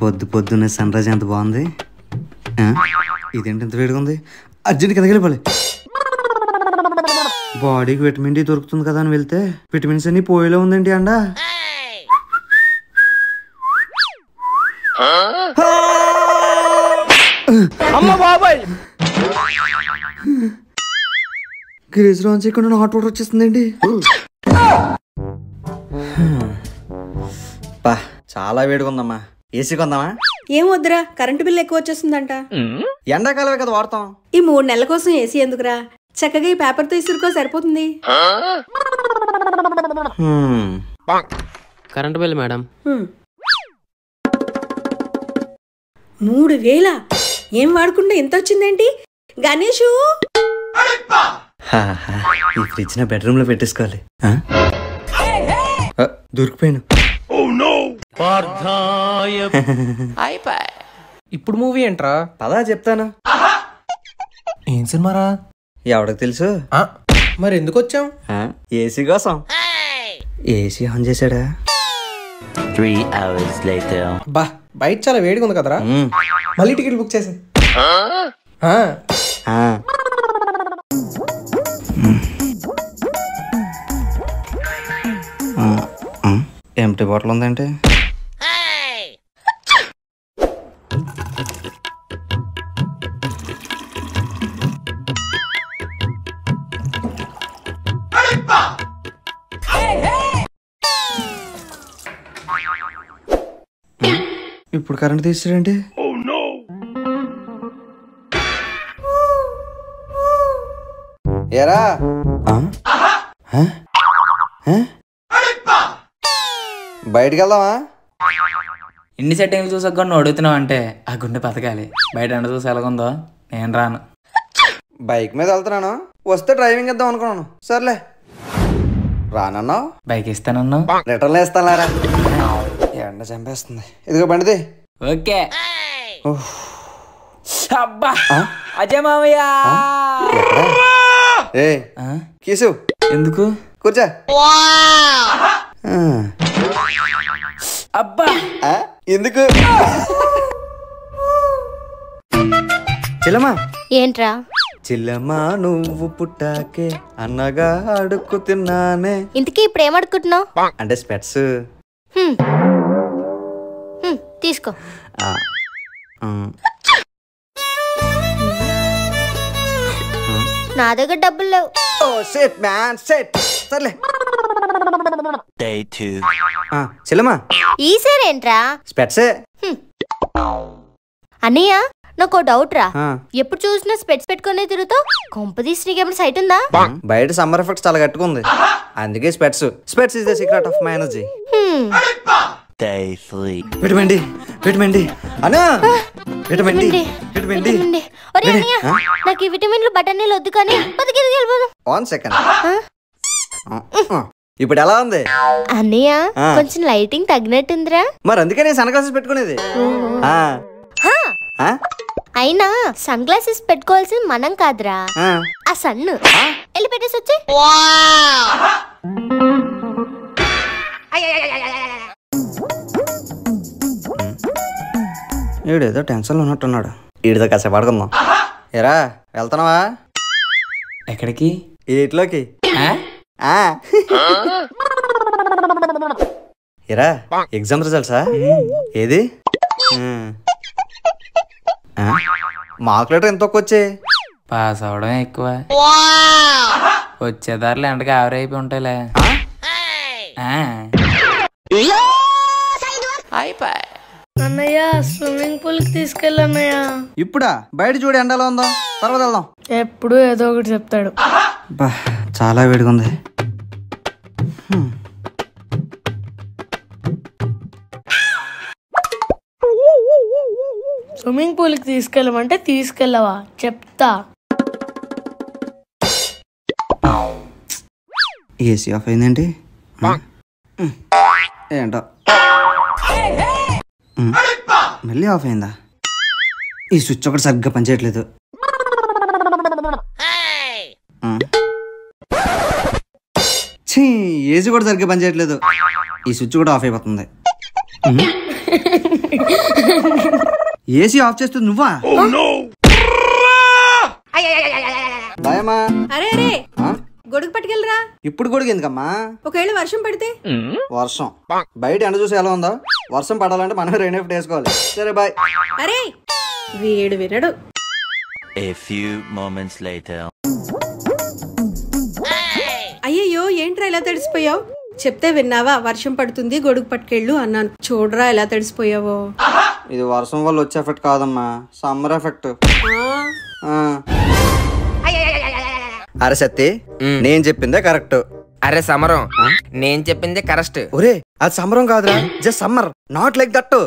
పొద్దున్నే sun rise ఎంత బాగుంది. ఇదేంటి ఎంత వేడిగా ఉంది. అర్జెంట్ కిందకి వెళ్ళిపోవాలి. బాడీకి విటమిన్ డి దొరుకుతుంది కదా అని వెళ్తే విటమిన్స్ అన్ని పోయేలా ఉందేంటి అండ. గ్రీజ్ రాన్ చేయకుండా హాట్ వాటర్ వచ్చేస్తుందండి. చాలా వేడిగా ఉందమ్మా. ఏసీ కొందామా? ఏం వద్దురా, కరెంటు బిల్ ఎక్కువ వచ్చేస్తుందంట. ఎండాకాలమే కదా వాడతాం. ఈ 3 నెలల కోసం ఏసీ ఎందుకురా, చక్కగా ఈ పేపర్ తో ఇసురుకో సరిపోతుంది. Current bill madam 3000. ఏం వాడకుండా ఎంత వచ్చిందేంటి గణేషు? ఈ ఫ్రిడ్జ్ నా బెడ్రూమ్ లో పెట్టేసుకోవాలి. దొరికిపోయాను. ఇప్పుడు మూవీ ఏంట్రా? పదా చెప్తాను. ఏం సినిమారా? ఎవరికి తెలుసు. మరి ఎందుకు వచ్చాం? ఏసీ కోసం. ఏసీ ఆన్ చేశాడా? 3 hours later. బా బయట చాలా వేడిగా ఉంది కదరా. మళ్ళీ టికెట్ బుక్ చేసి ఎంటీ బాటిల్ ఉందంటే ఇప్పుడు కరెంట్ తీసాడంటే. ఏరా బయటికి వెళ్దామా? ఇన్ని సెట్టింగ్లు చూసాక నువ్వు అడుగుతున్నావు అంటే ఆ గుండె బతకాలి. బయట ఎండ చూసి ఎలాగుందో. నేను రాను. బైక్ మీద వెళ్తున్నాను, వస్తే డ్రైవింగ్ ఇద్దాం అనుకున్నాను. సర్లే రానన్నావు. బైక్ ఇస్తానన్నావు. రిటర్న్ వేస్తానురా. ఎండ చంపేస్తుంది. ఇదిగో బండిది. ఓకే. అబ్బా అజయ్ మామయ్య. ఏ కీసు ఎందుకు? కూర్చో. అబ్బా ఎందుకు? చెల్లమ్మా. ఏంట్రా? చెల్లమ్మా నువ్వు పుట్టాకే అన్నగా అడుక్కు తిన్నానే. ఇంతకీ ఇప్పుడు ఏం అడుక్కుంటున్నావు? అంటే స్పెట్స్. తీసుకో. నా దగ్గర డబ్బులు లేవు. సర్లే. Day 2. చెల్లమ్మా ఈసారేంట్రా? స్పెట్సే. అన్నయ్య నాకు డౌట్ రా. ఎప్పుడు చూసినా స్పెట్స్ పెట్టుకునే తిరుగుతావు. కొంపదీసి నీకేమైనా సైట్ ఉందా? బయట సమ్మర్ ఎఫెక్ట్స్ చాలా గట్టుకుంది, అందుకే స్పెట్స్. స్పెట్స్ is the secret of my energy. Day 3. Vitamin D. Vitamin D అన్నా. Vitamin D. Vitamin D. ఒరే అన్నయ్య, నాకు ఈ విటమిన్లు బఠానీలు వద్దు కానీ బతికేది వెళ్ళిపోదాం. 1 సెకండ్. ఇప్పుడు ఎలా ఉంది అన్నయ్య? కొంచెం లైటింగ్ తగ్గినట్టుందిరా. మరి అందుకే నేను సన్ గ్లాసెస్ పెట్టుకునేది. అయినా సన్ గ్లాసెస్ పెట్టుకోవాల్సింది మనం కాదురా, ఆ సన్ను. వెళ్ళి పెట్టేసి వచ్చి. వీడేదో టెన్షన్లో ఉన్నట్టున్నాడు. వీడితో కాసేపు పడుకుందాం. ఎరా వెళ్తున్నావా? ఎక్కడికి? ఇట్లోకి. ఎరా ఎగ్జామ్ రిజల్ట్సా? ఏది? మార్క్ లెటర్ ఎంత వచ్చే? పాస్ అవడం ఎక్కువ, వచ్చేదారులు ఎండకి ఆవిరి అయిపోయి ఉంటాయిలే. అన్నయ్య స్విమ్మింగ్ పూల్ కి తీసుకెళ్ళన్నయ్య. ఇప్పుడా? బయట చూడు ఎండలో ఉందో, తర్వాత వెళ్దాం. ఎప్పుడు ఏదో ఒకటి చెప్తాడు. చాలా వేడిగా ఉంది. స్విమ్మింగ్ పూల్ కి తీసుకెళ్ళమంటే తీసుకెళ్ళవా? చెప్తా. ఏసీ ఆఫ్ అయిందేంటి? ఏంటో మళ్ళీ ఆఫ్ అయిందా? ఈ స్విచ్ ఒకటి సరిగ్గా పనిచేయట్లేదు. ఏసీ కూడా సరిగ్గా పనిచేయట్లేదు. ఈ స్విచ్ కూడా ఆఫ్ అయిపోతుంది. ఏసీ ఆఫ్ చేస్తుంది నువ్వా? బాయమ్మా. అరే అరే గొడుగు పట్టుకెళ్ళరా. ఇప్పుడు గొడుగు ఎందుకమ్మా? ఒకవేళ వర్షం పడితే? వర్షం బయట ఎండ చూసి ఎలా ఉందో, వర్షం పడాలంటే మనం రెయిన్ కోట్ వేసుకోవాలి. సరే బాయ్. అరే వీడు వినడు. A few moments later. అయ్యయ్యో ఏంట్రా ఇలా తడిసిపోయావు? చెప్తే విన్నావా? వర్షం పడుతుంది గొడుగు పట్టుకెళ్ళు అన్నాను. చూడరా ఎలా తడిసిపోయావో. ఇది వర్షం వల్ల వచ్చే ఎఫెక్ట్ కాదమ్మా, సమ్మర్ ఎఫెక్ట్. అరే సత్తి, నేను చెప్పిందే కరెక్ట్. అరే సమరం, నేను చెప్పింది కరెక్ట్. ఒరే అది సమరం కాదురా, just summer, not like that.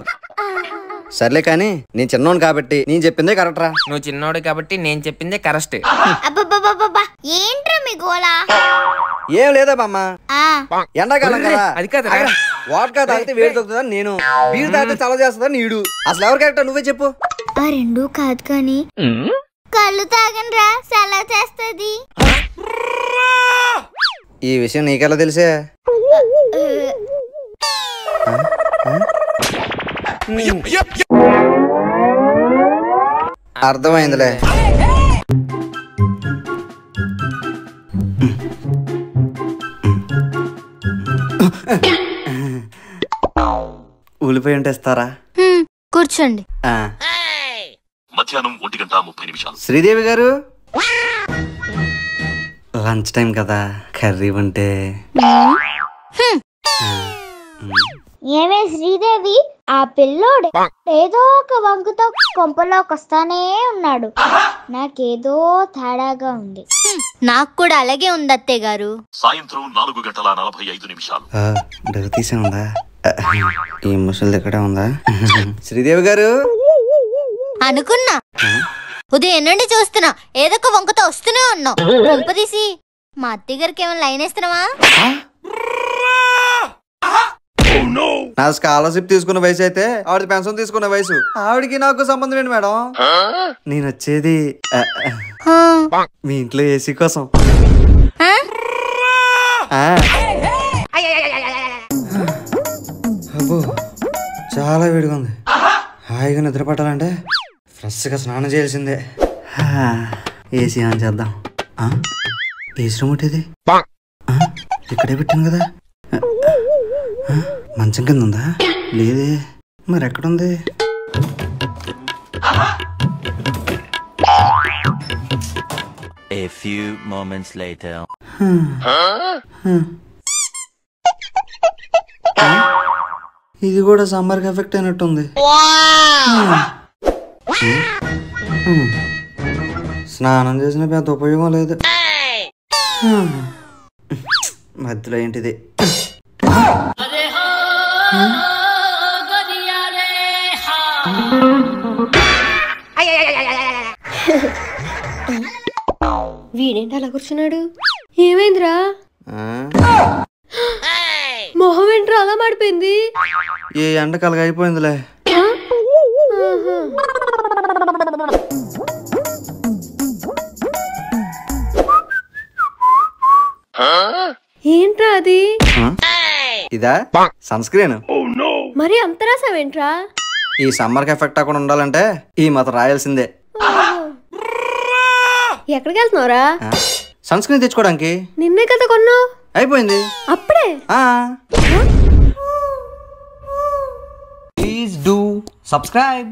సర్లే కానీ నేను చిన్నోడు కాబట్టి నేను చెప్పిందే కరెక్ట్ రా. నువ్వు చిన్నోడు కాబట్టి నేను చెప్పిందే కరెక్ట్. అబ్బబ్బబ్బబ్బబ్బా ఏంట్రా మీ గోలా? ఏం లేదా బామ్మ, ఎండాకాలం కదా. అది కాదు, వాడ్కా తాగితే వేడి తగ్గుతుందని నేను, బీరు తాగితే చల్ల చేస్తుందని నీడు. అసలు ఎవరు కరెక్ట్ నువ్వే చెప్పు. ఆ రెండు కాదు కానీ కళ్ళు తాగండ్రా సలా చేస్తుంది. ఈ విషయం నీకెలా తెలిసే? అర్థమైందిలే. ఉల్లిపాయ ఉంటే ఇస్తారా? కూర్చోండి. మధ్యాహ్నం 1:30 శ్రీదేవి గారు, లంచ్ టైం కదా, కర్రీ ఉంటే. ఏమే శ్రీదేవి, ఆ పిల్లోడు ఏదో ఒక వంగుతో కొంపలోకి వస్తానే ఉన్నాడు. నాకేదో తేడాగా ఉంది. నాకు కూడా అలాగే ఉంది అత్తయ్య గారు. సాయంత్రం 4:45. డోర్ తీసే ఉందా? ఈ ముసలి దగ్గర ఉందా? శ్రీదేవి గారు అనుకున్నా, ఉదయం నుండి చూస్తున్నా ఏదో ఒక వంకతో వస్తూనే ఉన్నావు. కొంప తీసి మా అత్తయ్య గారికి ఏమైనా లైన్ వేస్తున్నావా? నా స్కాలర్షిప్ తీసుకున్న వయసు అయితే ఆవిడ పెన్షన్ తీసుకున్న వయసు. ఆవిడకి నాకు సంబంధం ఏంటి మేడం? నేను వచ్చేది మీ ఇంట్లో ఏసీ కోసం. అబ్బో చాలా వేడిగా ఉంది. హాయిగా నిద్ర పట్టాలంటే ఫ్రెష్గా స్నానం చేయాల్సిందే. ఏసీ ఆన్ చేద్దాం. ఏసీ రిమోట్ ఇది ఇక్కడే పెట్టాను కదా. మంచం కింద ఉందా? లేదే, మరి ఎక్కడుంది? A few moments later. ఇది కూడా సమ్మర్కి ఎఫెక్ట్ అయినట్టుంది. స్నానం చేసిన పెద్ద ఉపయోగం లేదు. మధ్యలో ఏంటిది? వీడేంటి అలా కూర్చున్నాడు? ఏమైందిరా? మొహం ఏంట్రా అలా మాడిపోయింది? ఏ ఎండ కలగా అయిపోయిందిలే. ఏంట్రా అది? ఇదా సన్ స్క్రీన్. మరి అంత రాసావేంట్రా? ఈ సమ్మర్ కి ఎఫెక్ట్ అక్కడ ఉండాలంటే ఈ మాత్రం రాయాల్సిందే. ఎక్కడికి వెళ్తున్నావురా? సన్ స్క్రీన్ తెచ్చుకోవడానికి. నిన్నే కదా కొన్నావు. అయిపోయింది అప్పుడే. Please do subscribe.